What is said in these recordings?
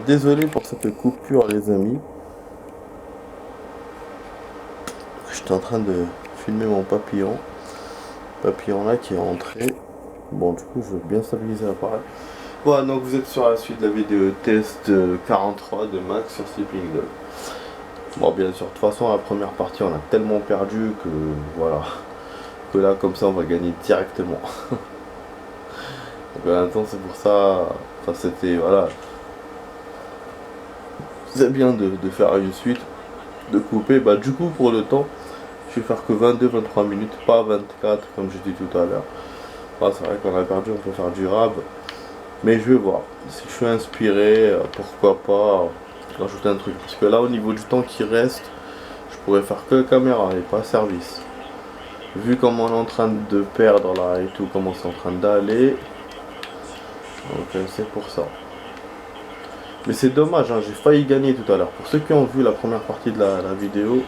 Désolé pour cette coupure les amis. J'étais en train de filmer mon papillon. Papillon là qui est entré. Bon du coup je veux bien stabiliser l'appareil. Voilà donc vous êtes sur la suite de la vidéo test 43 de Max sur Sleeping Dog. Bon bien sûr, de toute façon la première partie on a tellement perdu que voilà. Que là comme ça on va gagner directement. Donc maintenant c'est pour ça. Enfin c'était voilà. C'est bien de faire une suite. De couper. Bah du coup pour le temps. Je vais faire que 22-23 minutes, pas 24 comme j'ai dit tout à l'heure. Ah, c'est vrai qu'on a perdu, on peut faire du rab. Mais je vais voir. Si je suis inspiré, pourquoi pas rajouter un truc. Parce que là, au niveau du temps qui reste, je pourrais faire que caméra et pas service. Vu comment on est en train de perdre là et tout, comment c'est en train d'aller. Donc c'est pour ça. Mais c'est dommage, hein, j'ai failli gagner tout à l'heure. Pour ceux qui ont vu la première partie de la vidéo,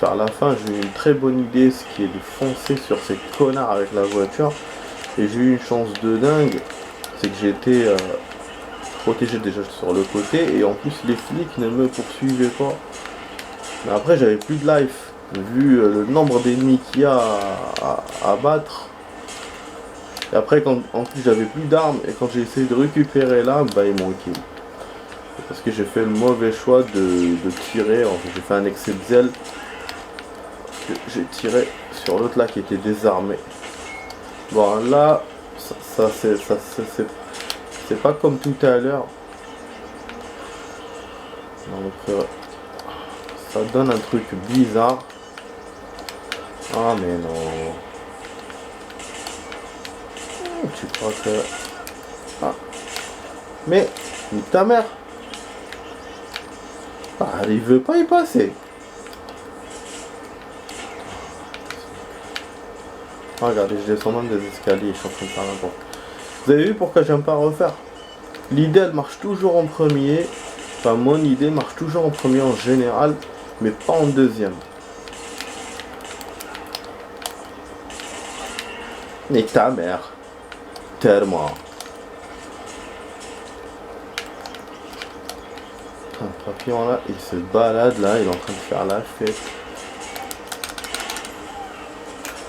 vers la fin, j'ai eu une très bonne idée, ce qui est de foncer sur ces connards avec la voiture. Et j'ai eu une chance de dingue, c'est que j'ai été protégé déjà sur le côté, et en plus les flics ne me poursuivaient pas. Mais après j'avais plus de life, vu le nombre d'ennemis qu'il y a à battre. Et après en plus j'avais plus d'armes, et quand j'ai essayé de récupérer l'arme, bah il manquait. Parce que j'ai fait le mauvais choix de tirer, en fait j'ai fait un excès de zèle. J'ai tiré sur l'autre là qui était désarmé. Bon là, c'est pas comme tout à l'heure. Donc ça donne un truc bizarre. Ah mais non. Tu crois que... Ah. Mais ta mère. Ah, il veut pas y passer. Ah, regardez, je descends même des escaliers, je suis en train de faire n'importe. Vous avez vu pourquoi j'aime pas refaire? L'idée elle marche toujours en premier. Enfin mon idée marche toujours en premier en général, mais pas en deuxième. Mais ta mère. Tellement. Un papillon là, il se balade là, il est en train de faire la fête.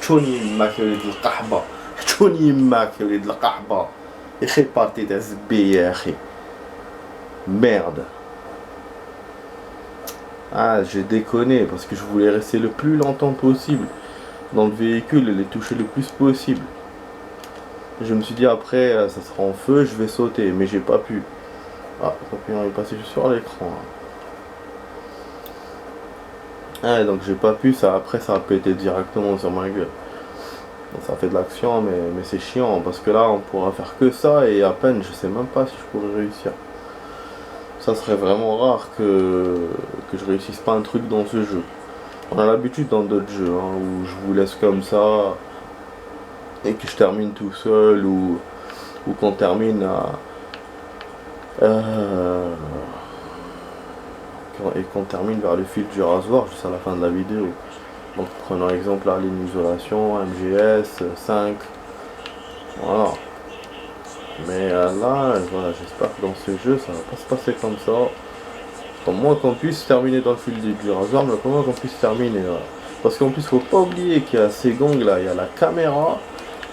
شوني يماك يا وليد القحبة شوني يماك يا وليد القحبة يا اخي بارتي تاع زبي يا اخي merde. Ah j'ai déconné parce que je voulais rester le plus longtemps possible dans le véhicule et les toucher le plus possible. Je me suis dit après ça sera en feu, je vais sauter, mais j'ai pas pu. Ah, le papillon est passé juste sur l'écran. Ah donc j'ai pas pu, ça après ça a pété directement sur ma gueule. Donc, ça fait de l'action mais c'est chiant parce que là on pourra faire que ça et à peine je sais même pas si je pourrais réussir. Ça serait vraiment rare que je réussisse pas un truc dans ce jeu. On a l'habitude dans d'autres jeux hein, où je vous laisse comme ça et que je termine tout seul ou qu'on termine à... et qu'on termine vers le fil du rasoir juste à la fin de la vidéo. Donc prenons exemple là, ligne d'isolation, MGS, 5, voilà. Mais là, voilà, j'espère que dans ce jeu ça va pas se passer comme ça. Au moins qu'on puisse terminer dans le fil du rasoir, mais au moins qu'on puisse terminer. Voilà. Parce qu'en plus, faut pas oublier qu'il y a ces gangs là, il y a la caméra,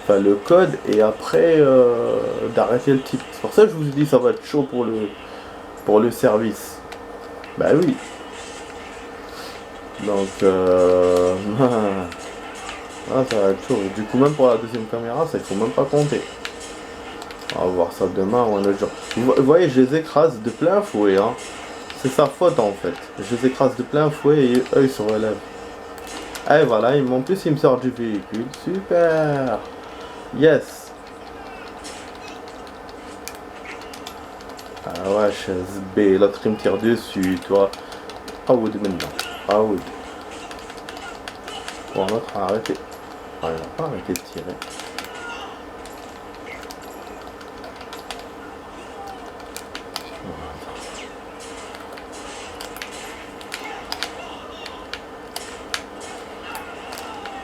enfin le code, et après d'arrêter le type. C'est pour ça que je vous ai dit ça va être chaud pour le service. Bah oui. Donc ah, ça va être chaud. Et du coup même pour la deuxième caméra, ça il faut même pas compter. On va voir ça demain ou un autre jour. Vous voyez, je les écrase de plein fouet, hein. C'est sa faute en fait. Je les écrase de plein fouet et eux ils se relèvent. Et voilà, en plus il me sort du véhicule. Super. Yes. Ah ouais, chaise B, l'autre il me tire dessus, toi. Aoud maintenant. Aoud. Bon, l'autre a arrêté. Ah, il n'a pas arrêté de tirer.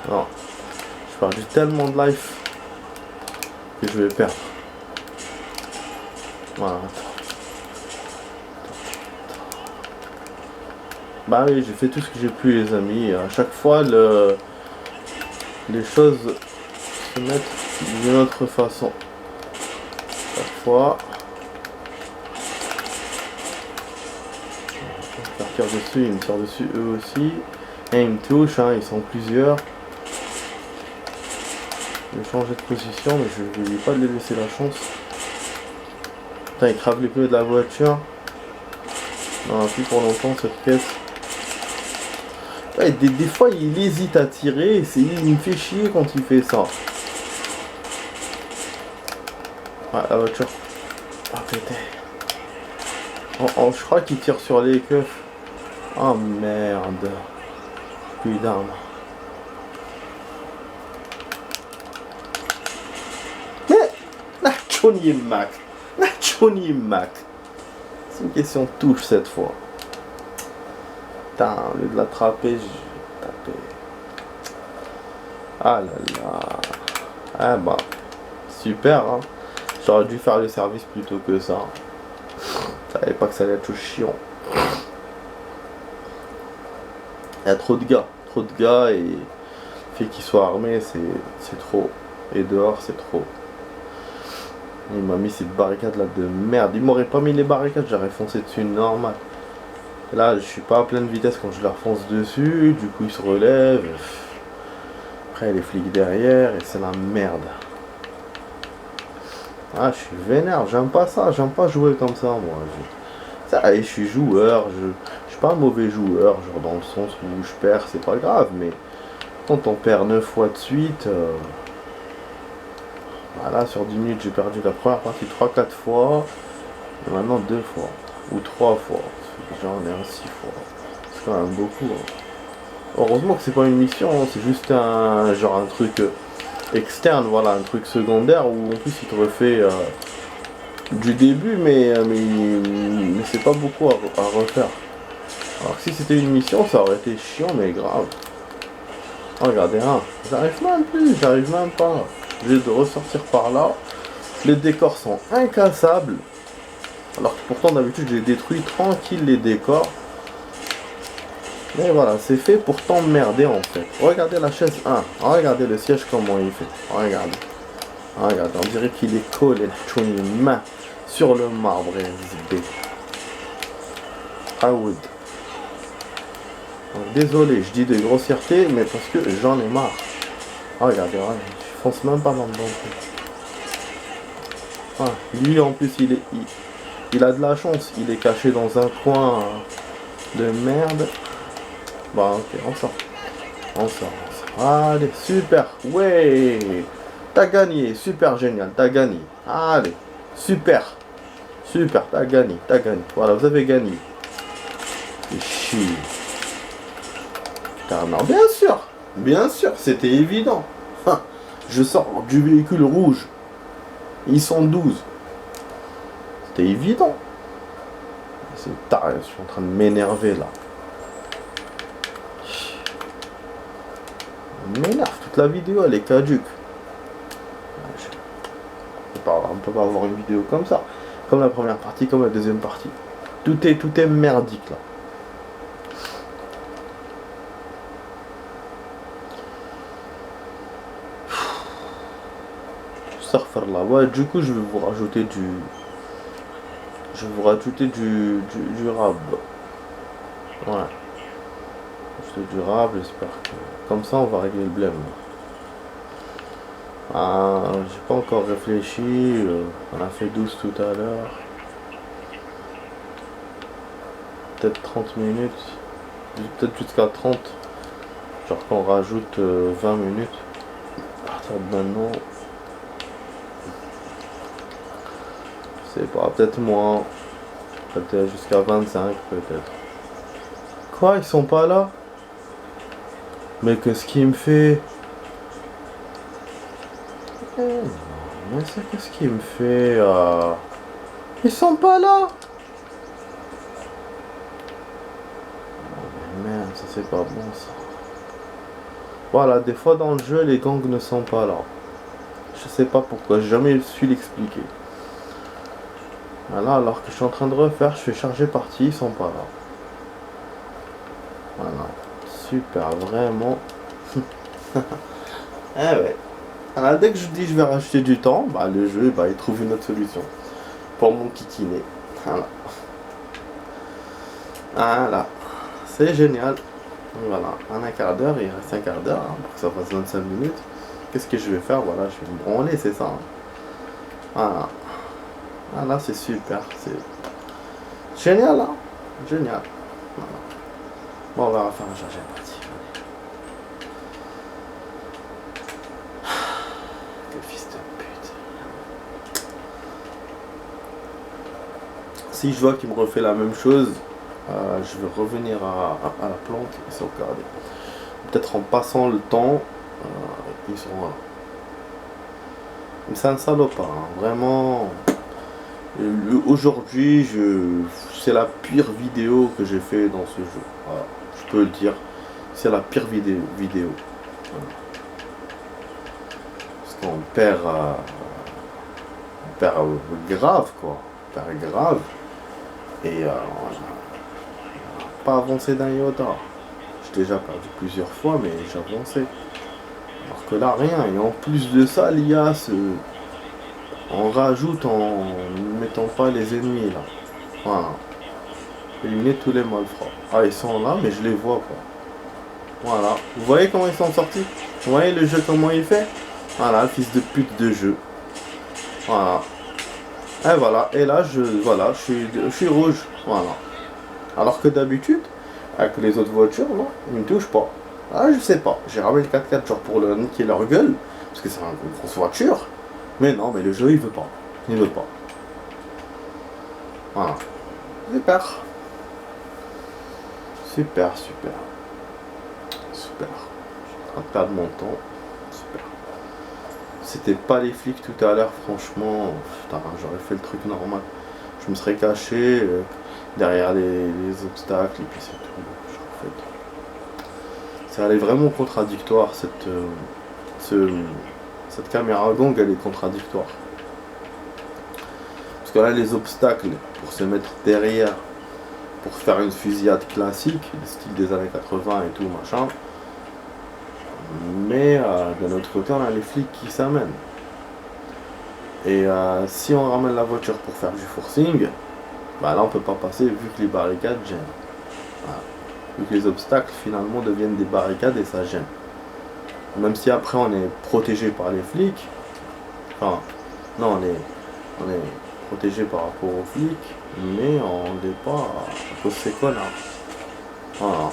Non. Je perds tellement de life que je vais perdre. Voilà. Bah oui, j'ai fait tout ce que j'ai pu, les amis. À chaque fois, les choses se mettent d'une autre façon. Chaque fois. On va faire tirer dessus, ils me tirent dessus eux aussi. Et ils me touchent, hein, ils sont plusieurs. Je vais changer de position, mais je ne vais pas les laisser la chance. Putain, il crave les pneus de la voiture. Non, plus pour longtemps cette pièce. Ouais, des fois il hésite à tirer, il me fait chier quand il fait ça. Ouais, la voiture. Ah pété. Oh, je crois qu'il tire sur les keufs. Oh merde. Plus d'armes. Mais Johnny Mac. Johnny Mac. C'est une question de touche cette fois. Putain, au lieu de l'attraper, j'ai tapé. Ah là là. Ah bah. Super, hein. J'aurais dû faire le service plutôt que ça. Je savais pas que ça allait être chiant. Il y a trop de gars et le fait qu'ils soient armés, c'est trop. Et dehors, c'est trop. Il m'a mis ces barricades là de merde. Il m'aurait pas mis les barricades, j'aurais foncé dessus normal. Là, je suis pas à pleine vitesse quand je leur fonce dessus. Du coup, ils se relèvent. Après, les flics derrière et c'est la merde. Ah, je suis vénère, j'aime pas ça, j'aime pas jouer comme ça, moi. Ça, je suis joueur, je suis pas un mauvais joueur, genre dans le sens où je perds, c'est pas grave, mais quand on perd 9 fois de suite, voilà, sur 10 minutes, j'ai perdu la première partie 3-4 fois, et maintenant 2 fois, ou 3 fois, j'en ai un 6 fois, c'est quand même beaucoup. Hein. Heureusement que c'est pas une mission, hein, c'est juste un genre un truc externe, voilà, un truc secondaire où en plus il te refait du début, mais c'est pas beaucoup à refaire. Alors que si c'était une mission, ça aurait été chiant, mais grave. Oh, regardez, hein, j'arrive même pas. Je vais ressortir par là. Les décors sont incassables. Alors que pourtant d'habitude j'ai détruit tranquille les décors. Mais voilà, c'est fait pour t'emmerder en fait. Regardez la chaise 1. Regardez le siège comment il fait. Regardez. Regardez, on dirait qu'il est collé une main sur le marbre SB. Wood. Désolé, je dis de grossièreté, mais parce que j'en ai marre. Regardez, je fonce même pas dans le bon. Lui en plus il a de la chance, il est caché dans un coin de merde. Bah ok, on sort. Allez, super, ouais. T'as gagné, super génial, t'as gagné. Allez, super, t'as gagné. Voilà, vous avez gagné. C'est chier. Putain, non, bien sûr, c'était évident. Je sors du véhicule rouge. Ils sont 12. C'était évident. C'est tard, je suis en train de m'énerver là. On m'énerve, toute la vidéo elle est caduque. On peut pas avoir une vidéo comme ça. Comme la première partie, comme la deuxième partie. Tout est merdique là. Surfer là. Ouais, du coup je vais vous rajouter du rab. Ouais. Du rab, j'espère que. Comme ça on va régler le blême. J'ai pas encore réfléchi, on a fait 12 tout à l'heure. Peut-être 30 minutes, peut-être jusqu'à 30. Genre qu'on rajoute 20 minutes. À partir de maintenant. C'est pas, peut-être moins. Peut-être jusqu'à 25 peut-être. Quoi, ils sont pas là? Mais qu'est-ce qu'il me fait? Mais c'est qu'est-ce qu'il me fait Ils sont pas là. Oh, merde, ça c'est pas bon ça. Voilà, des fois dans le jeu les gangs ne sont pas là. Je sais pas pourquoi, j'ai jamais su l'expliquer. Voilà, alors que je suis en train de refaire, je fais charger partie, ils sont pas là. Voilà. Super, vraiment. Eh ouais. Alors, dès que je dis je vais rajouter du temps, bah, le jeu bah, il trouve une autre solution pour mon kikiné. Voilà. Voilà. C'est génial. Voilà. En un quart d'heure, il reste un quart d'heure hein, pour que ça fasse 25 minutes. Qu'est-ce que je vais faire? Voilà, je vais me branler, c'est ça. Hein. Voilà. Voilà, c'est super. C'est génial, hein? Génial. Voilà. Bon, on va refaire un chargeur parti. Quel fils de pute. Si je vois qu'il me refait la même chose, je vais revenir à la plante et sauvegarder. Peut-être en passant le temps, ils seront là. Mais c'est un salopard, hein. Vraiment. Aujourd'hui, c'est la pire vidéo que j'ai fait dans ce jeu. Voilà. Je peux le dire. C'est la pire vidéo. Voilà. Parce qu'on perd grave, quoi. On perd grave. Et on n'a pas avancé d'un iota. J'ai déjà perdu plusieurs fois, mais j'ai avancé. Alors que là, rien. Et en plus de ça, l'IA on rajoute en ne mettant pas les ennemis là. Voilà. Éliminer tous les malfrats. Ah, ils sont là, mais je les vois pas. Voilà. Vous voyez comment ils sont sortis? Vous voyez le jeu comment il fait? Voilà, le fils de pute de jeu. Voilà. Et voilà. Et là, je suis rouge. Voilà. Alors que d'habitude, avec les autres voitures, non, ils me touchent pas. Ah, je sais pas. J'ai ramené le 4x4 genre pour leur niquer leur gueule. Parce que c'est une grosse voiture. Mais non, mais le jeu il veut pas. Il veut pas. Voilà. Super. Super. Je suis en train de perdre mon temps. Super. C'était pas les flics tout à l'heure, franchement. Putain, j'aurais fait le truc normal. Je me serais caché derrière les obstacles et puis c'est tout. En fait. Ça allait vraiment contradictoire cette caméra gong, elle est contradictoire. Parce que là, les obstacles pour se mettre derrière, pour faire une fusillade classique, le style des années 80 et tout, machin. Mais d'un autre côté, on a les flics qui s'amènent. Et si on ramène la voiture pour faire du forcing, bah là, on peut pas passer vu que les barricades gênent. Voilà. Vu que les obstacles, finalement, deviennent des barricades et ça gêne. Même si après on est protégé par les flics, enfin, non, on est protégé par rapport aux flics, mais on n'est pas à cause de ces connards. Voilà.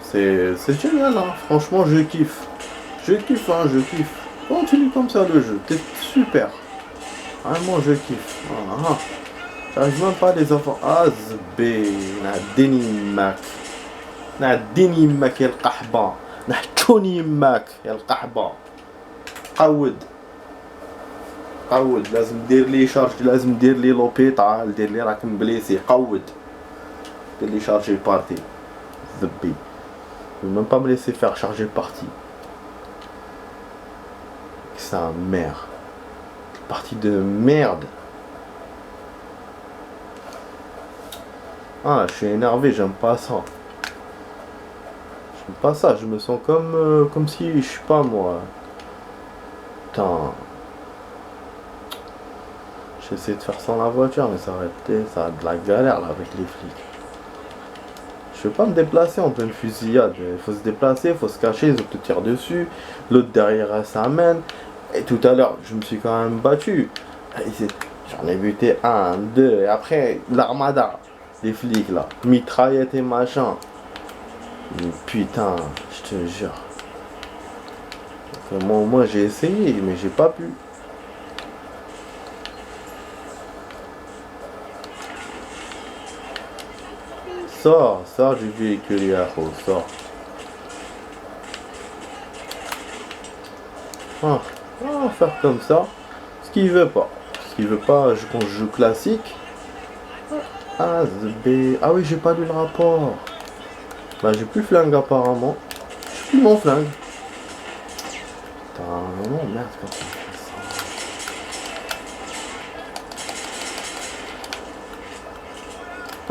C'est génial, hein. Franchement, je kiffe. Je kiffe. Continue comme ça le jeu, t'es super. Vraiment, je kiffe. Voilà. J'arrive même pas à les enfants. Azbé, Nadini Mak el Kahba. نحكوني يماك يا القحبة. قود لازم دير لي شارج، لازم دير لي لوبيطال، دير لي راك مبليسي. قود دير لي شارجي بارتي زبي. Je vais même pas me laisser faire charger partie. C'est un merde. Partie de merde. Ah, je suis énervé, j'aime pas ça. Pas ça, je me sens comme si, je sais pas moi. Putain. J'essaie de faire sans la voiture, mais ça a de la galère là avec les flics. Je vais pas me déplacer en pleine fusillade. Il faut se déplacer, il faut se cacher, ils te tirent dessus. L'autre derrière, elle s'amène. Et tout à l'heure, je me suis quand même battu. J'en ai buté un, deux, et après, l'armada. Les flics là, mitraillette et machin. Mais putain, je te jure. Moi j'ai essayé, mais j'ai pas pu. Sors du véhicule, Yahoo, sors. On va faire comme ça. Ce qu'il veut pas. Quand je joue classique. Ah oui, j'ai pas lu le rapport. Bah j'ai plus flingue apparemment. J'ai plus mon flingue. Putain, non, merde quand ça fait ça.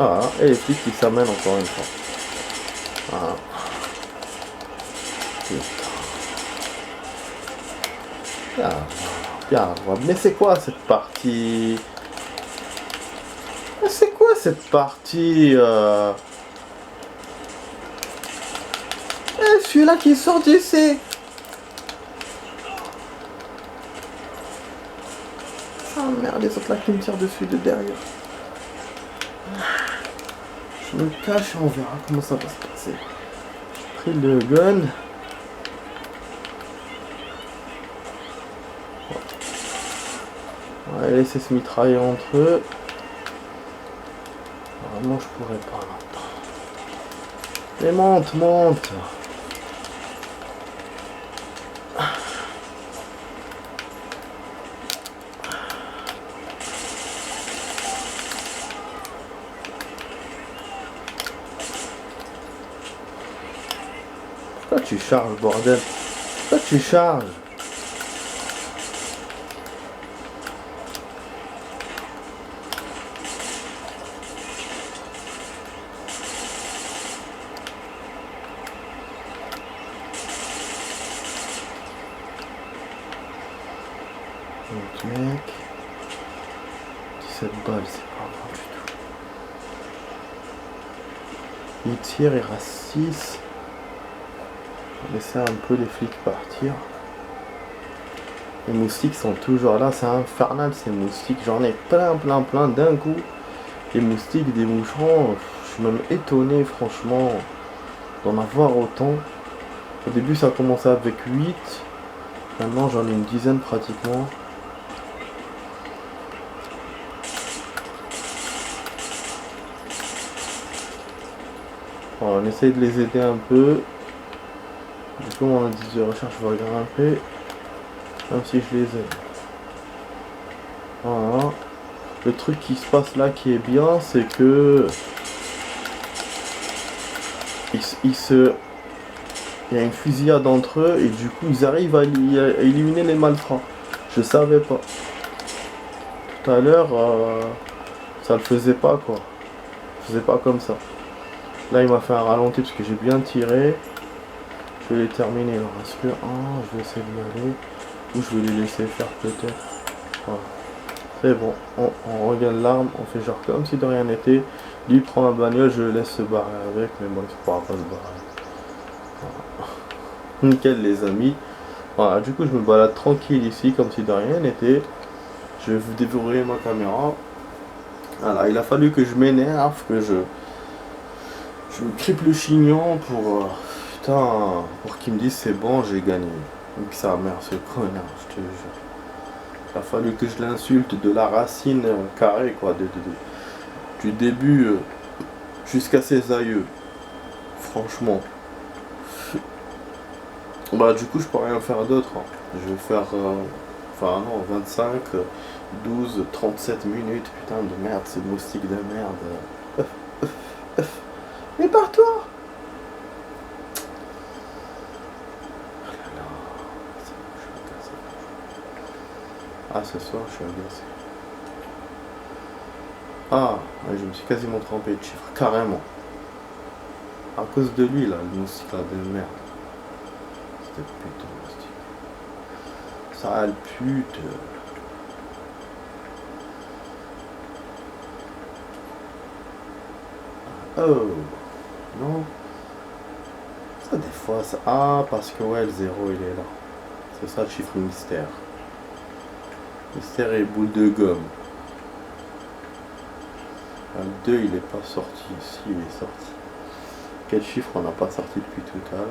Ah, et les flics qui s'amènent encore une fois. Ah. Putain. Bien, mais c'est quoi cette partie? C'est quoi cette partie celui-là qui sort d'ici. Ah merde, les autres là qui me tirent dessus de derrière. Je me cache et on verra comment ça va se passer. J'ai pris le gun. On va laisser se mitrailler entre eux. Normalement je pourrais pas là. Mais monte. Pourquoi tu charges, bordel? Pourquoi tu charges? Donc mec, 17 balles, c'est pas grand du tout. Il tire, il reste 6. On va laisser un peu les flics partir. Les moustiques sont toujours là, c'est infernal ces moustiques. J'en ai plein d'un coup. Les moustiques, des moucherons, je suis même étonné franchement d'en avoir autant. Au début ça a commencé avec 8. Maintenant j'en ai une dizaine pratiquement. Voilà, on essaye de les aider un peu. Du coup mon indice de recherche va grimper. Même si je les aide. Voilà. Le truc qui se passe là qui est bien, c'est que il y a une fusillade entre eux et du coup ils arrivent à éliminer les malfrats. Je savais pas. Tout à l'heure, ça le faisait pas quoi. Ça faisait pas comme ça. Là il m'a fait un ralenti parce que j'ai bien tiré. Je vais les terminer. Il en reste que un. Je vais essayer d'y aller. Ou je vais les laisser faire peut-être. Voilà. C'est bon. On regarde l'arme. On fait genre comme si de rien n'était. Lui prend un bagnole. Je le laisse se barrer avec. Mais bon, il ne pourra pas se barrer. Voilà. Nickel les amis. Voilà. Du coup je me balade tranquille ici. Comme si de rien n'était. Je vais vous déverrouiller ma caméra. Voilà. Il a fallu que je m'énerve. Que je me cripe le chignon pour... pour qu'ils me disent c'est bon, j'ai gagné. Donc sa mère, ce connard, je te jure. Il a fallu que je l'insulte de la racine carrée, quoi, du début jusqu'à ses aïeux. Franchement. Bah du coup je peux rien faire d'autre. Hein. Je vais faire... enfin non, 25, 12, 37 minutes. Putain de merde, ces moustiques de merde. Mais pars-toi! Ah, ce soir, je suis agacé. Ah, ouais, je me suis quasiment trompé de chiffre, carrément. À cause de lui, là, le moustique là, de merde. C'était putain de moustique. Sale pute. Oh, non. Ça, des fois, ça... Ah, parce que, ouais, le 0, il est là. C'est ça, le chiffre mystère. Mystère et boule de gomme. Le 2 il est pas sorti. Si il est sorti. Quel chiffre on n'a pas sorti depuis tout à l'heure?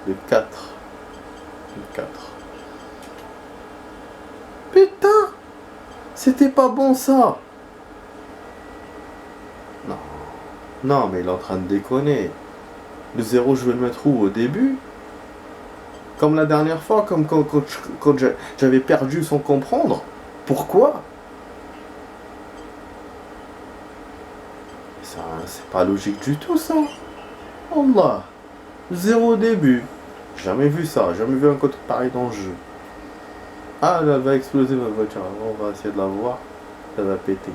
Le 4. Le 4. Putain! C'était pas bon ça! Non. Non mais il est en train de déconner. Le 0 je vais le mettre où? Au début? Comme la dernière fois, comme quand j'avais perdu sans comprendre. Pourquoi? Ça, c'est pas logique du tout ça. Allah. 0 au début. Jamais vu ça. Jamais vu un code pareil dans le jeu. Ah, là, elle va exploser ma voiture. On va essayer de la voir. Ça va péter.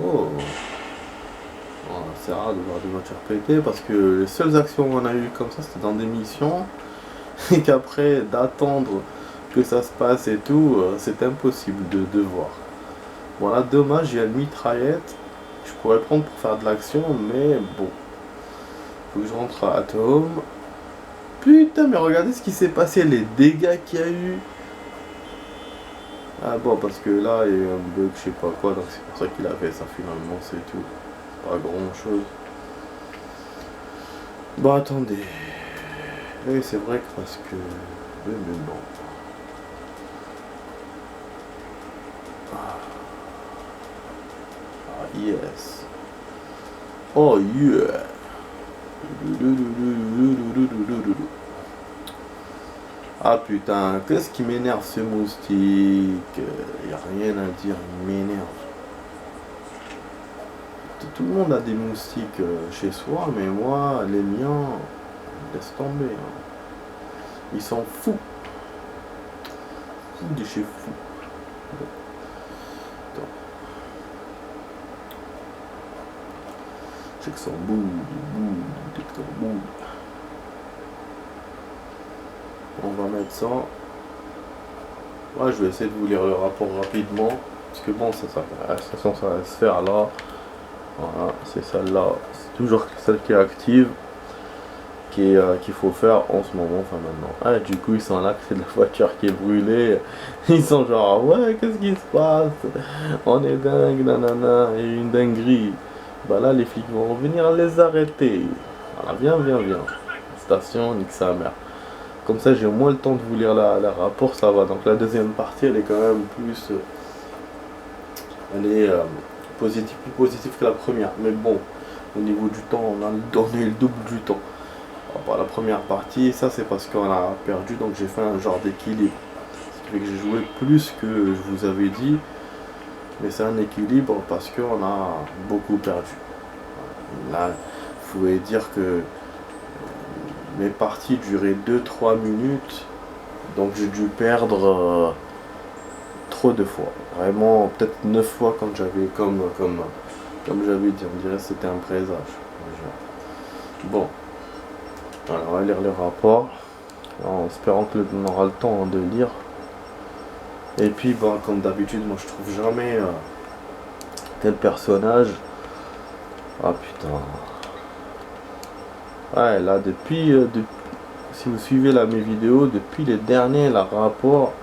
Oh. Voilà, c'est rare de voir des voitures pétées parce que les seules actions qu'on a eues comme ça, c'était dans des missions. Et qu'après, d'attendre que ça se passe et tout, c'est impossible de voir. Voilà, dommage, il y a une mitraillette. Je pourrais prendre pour faire de l'action, mais bon. Faut que je rentre à Atom. Putain, mais regardez ce qui s'est passé, les dégâts qu'il y a eu. Ah bon, parce que là, il y a eu un bug, je sais pas quoi, donc c'est pour ça qu'il a fait ça finalement, c'est tout. Pas grand chose. Bon, attendez. Oui, c'est vrai que parce que... Oui, mais bon. Ah, yes. Oh, yeah. Ah putain, qu'est-ce qui m'énerve ce moustique? Y a rien à dire, il m'énerve. Tout le monde a des moustiques chez soi, mais moi, les miens, laisse tomber. Hein. Ils sont fous. Fous de chez fous. Attends. Check son bout, détecteur bout. On va mettre ça. Ouais, je vais essayer de vous lire le rapport rapidement. Parce que bon, ça va se faire là. Voilà, c'est celle-là. C'est toujours celle qui est active. Qu'il faut faire en ce moment, enfin maintenant. Ah, du coup, ils sont là, que c'est de la voiture qui est brûlée. Ils sont genre, ouais, qu'est-ce qui se passe? On est dingue, nanana, et une dinguerie. Bah là, les flics vont revenir les arrêter. Voilà, viens. Station, nique sa mère. Comme ça, j'ai moins le temps de vous lire la rapport, ça va. Donc la deuxième partie, elle est quand même plus... elle est plus positive que la première. Mais bon, au niveau du temps, on a donné le double du temps. Alors, la première partie, ça c'est parce qu'on a perdu, donc j'ai fait un genre d'équilibre. Ce qui fait que j'ai joué plus que je vous avais dit. Mais c'est un équilibre parce qu'on a beaucoup perdu. Là, vous pouvez dire que mes parties duraient 2-3 minutes, donc j'ai dû perdre trop de fois. Vraiment, peut-être 9 fois quand j'avais comme j'avais dit, on dirait que c'était un présage. Bon, alors on va lire le rapport, en espérant que on aura le temps de lire. Et puis, bon, comme d'habitude, moi je trouve jamais tel personnage. Ah putain. Ouais, là, si vous suivez là mes vidéos, depuis les derniers, la rapport,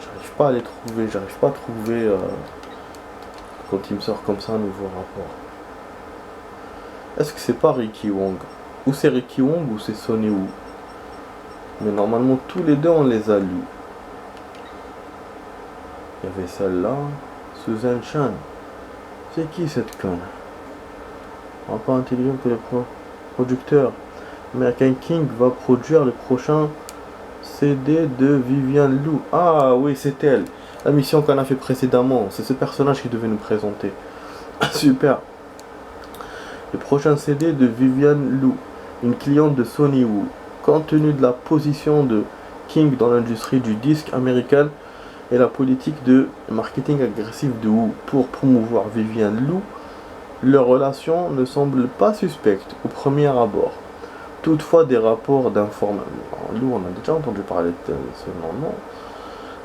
j'arrive pas à les trouver, j'arrive pas à trouver quand il me sort comme ça un nouveau rapport. Est-ce que c'est pas Ricky Wong? Ou c'est Ricky Wong ou c'est Sonny Wu? Mais normalement, tous les deux, on les a lus. Il y avait celle-là, Susan Chan. C'est qui cette conne? Pas intelligent que le producteur. American King va produire le prochain CD de Viviane Lou. Ah oui, c'est elle. La mission qu'on a fait précédemment. C'est ce personnage qui devait nous présenter. Super. Le prochain CD de Viviane Lou, une cliente de Sonny Wu. Compte tenu de la position de King dans l'industrie du disque américain et la politique de marketing agressif de Wu pour promouvoir Viviane Lou, leur relation ne semble pas suspecte au premier abord. Toutefois, des rapports d'informateurs, Lou, on a déjà entendu parler de ce nom,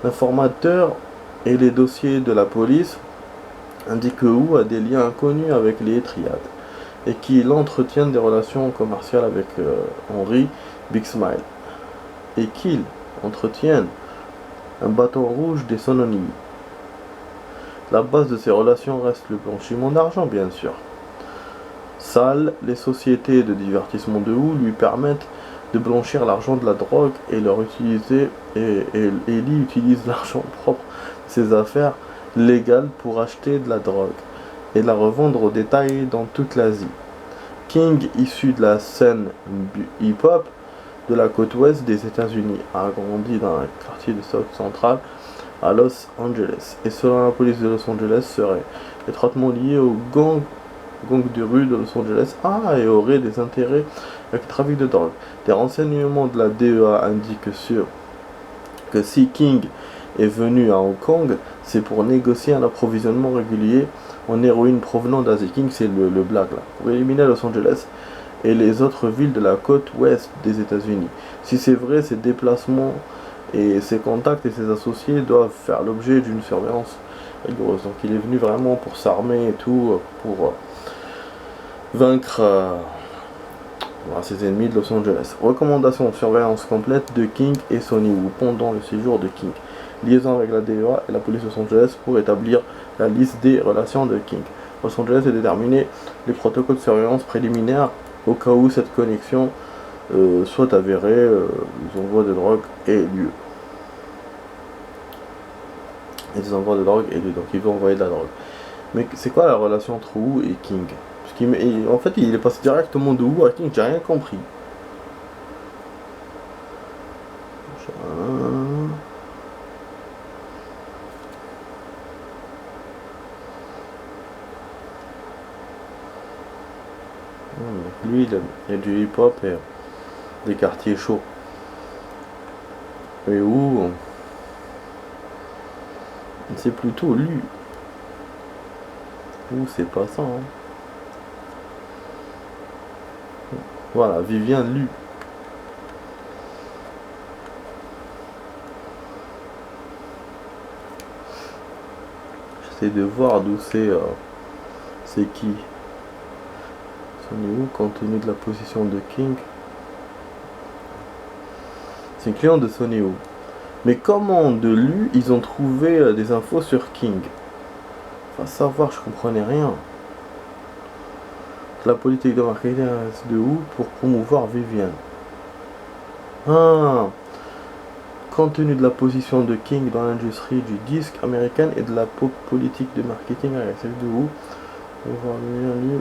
d'informateurs et les dossiers de la police indiquent que Wu a des liens inconnus avec les triades et qu'il entretient des relations commerciales avec Henry Big Smile et qu'il entretienne un bâton rouge des synonymes. La base de ces relations reste le blanchiment d'argent, bien sûr. Sales, les sociétés de divertissement de Wu lui permettent de blanchir l'argent de la drogue et Lee utilise l'argent propre de ses affaires légales pour acheter de la drogue et la revendre au détail dans toute l'Asie. King, issu de la scène hip-hop de la côte ouest des États-Unis, a grandi dans un quartier de South Central à Los Angeles et selon la police de Los Angeles serait étroitement lié au gang de rue de Los Angeles et aurait des intérêts avec le trafic de drogue. Des renseignements de la DEA indiquent que si King est venu à Hong Kong, c'est pour négocier un approvisionnement régulier en héroïne provenant d'Asie. King, c'est le black là, pour éliminer Los Angeles et les autres villes de la côte ouest des États-Unis. Si c'est vrai, ces déplacements et ses contacts et ses associés doivent faire l'objet d'une surveillance rigoureuse. Donc il est venu vraiment pour s'armer et tout, pour vaincre ses ennemis de Los Angeles. Recommandation de surveillance complète de King et Sonny Wu pendant le séjour de King. Liaison avec la DEA et la police de Los Angeles pour établir la liste des relations de King. Los Angeles a déterminé les protocoles de surveillance préliminaires au cas où cette connexion soit avérée. Les envois de drogue et lieu. Et des envois de drogue et lieu. Donc il veut envoyer de la drogue. Mais c'est quoi la relation entre Wu et King? En fait, il est passé directement de Wu à King, j'ai rien compris. Lui, il y a du hip-hop et des quartiers chauds. Et Wu, c'est plutôt lui. Wu, c'est pas ça. Hein. Voilà, Viviane Lu. J'essaie de voir d'où c'est qui. Sonny Wu, compte tenu de la position de King. C'est un client de Sonny Wu. Mais comment de Lu, ils ont trouvé des infos sur King? Enfin, savoir, je comprenais rien. La politique de marketing de Wu pour promouvoir Viviane. Ah, compte tenu de la position de King dans l'industrie du disque américaine et de la politique de marketing agressive de Wu, on va Viviane Lu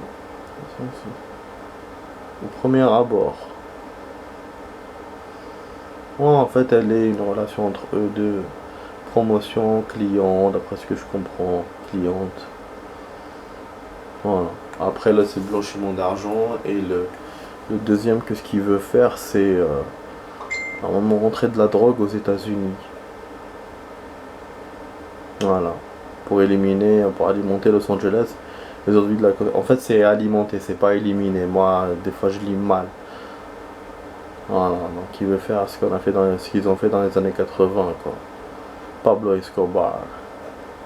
au premier abord. Oh, en fait, elle est une relation entre eux deux. Promotion, client, d'après ce que je comprends, cliente. Voilà. Après là c'est blanchiment d'argent et le deuxième que ce qu'il veut faire c'est normalement rentrer de la drogue aux États-Unis. Voilà. Pour éliminer, pour alimenter Los Angeles. Les autres villes de la côte. En fait c'est alimenter, c'est pas éliminer. Moi des fois je lis mal. Voilà, donc il veut faire ce qu'ils ont fait dans les années 80 quoi. Pablo Escobar.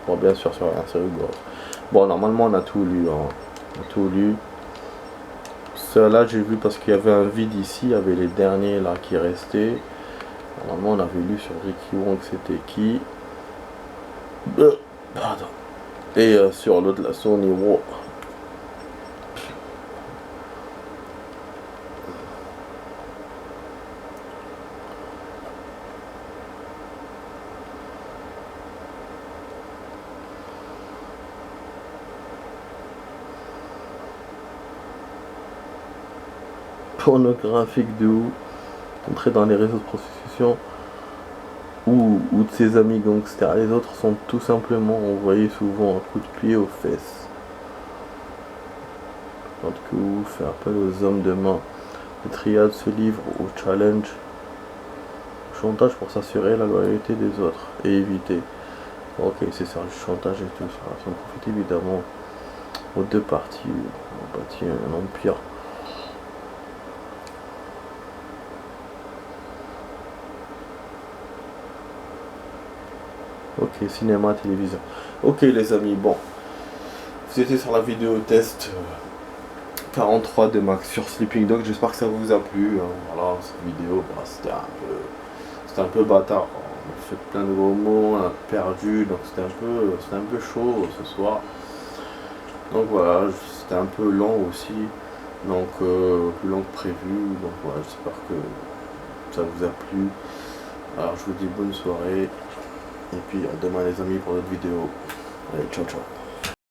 Bon bien sûr sur rien, c'est rigolo. Bon normalement on a tout lu hein. Tout lu. Cela j'ai vu parce qu'il y avait un vide ici, il y avait les derniers là qui restaient. Normalement on avait lu sur Ricky Wong c'était qui. Pardon. Et sur l'autre la Sonny Wu. Pornographique de Wu, entrer dans les réseaux de prostitution ou de ses amis gangsters. Les autres sont tout simplement envoyés souvent un coup de pied aux fesses. Quand que Wu fait appel aux hommes de main. Le triade se livre au challenge, au chantage pour s'assurer la loyauté des autres et éviter. Ok, c'est ça, le chantage et tout ça. Ça profite évidemment aux deux parties. On bâtit un empire. Ok, cinéma, télévision. Ok les amis, bon. Vous étiez sur la vidéo test 43 de Max sur Sleeping Dog. J'espère que ça vous a plu. Voilà, cette vidéo, bah, c'était un peu bâtard. On a fait plein de gros mots, on a perdu, donc c'était un peu chaud ce soir. Donc voilà, c'était un peu lent aussi. Donc plus long que prévu. Donc voilà, j'espère que ça vous a plu. Alors je vous dis bonne soirée. Et puis à demain les amis pour d'autres vidéos. Allez, ciao ciao.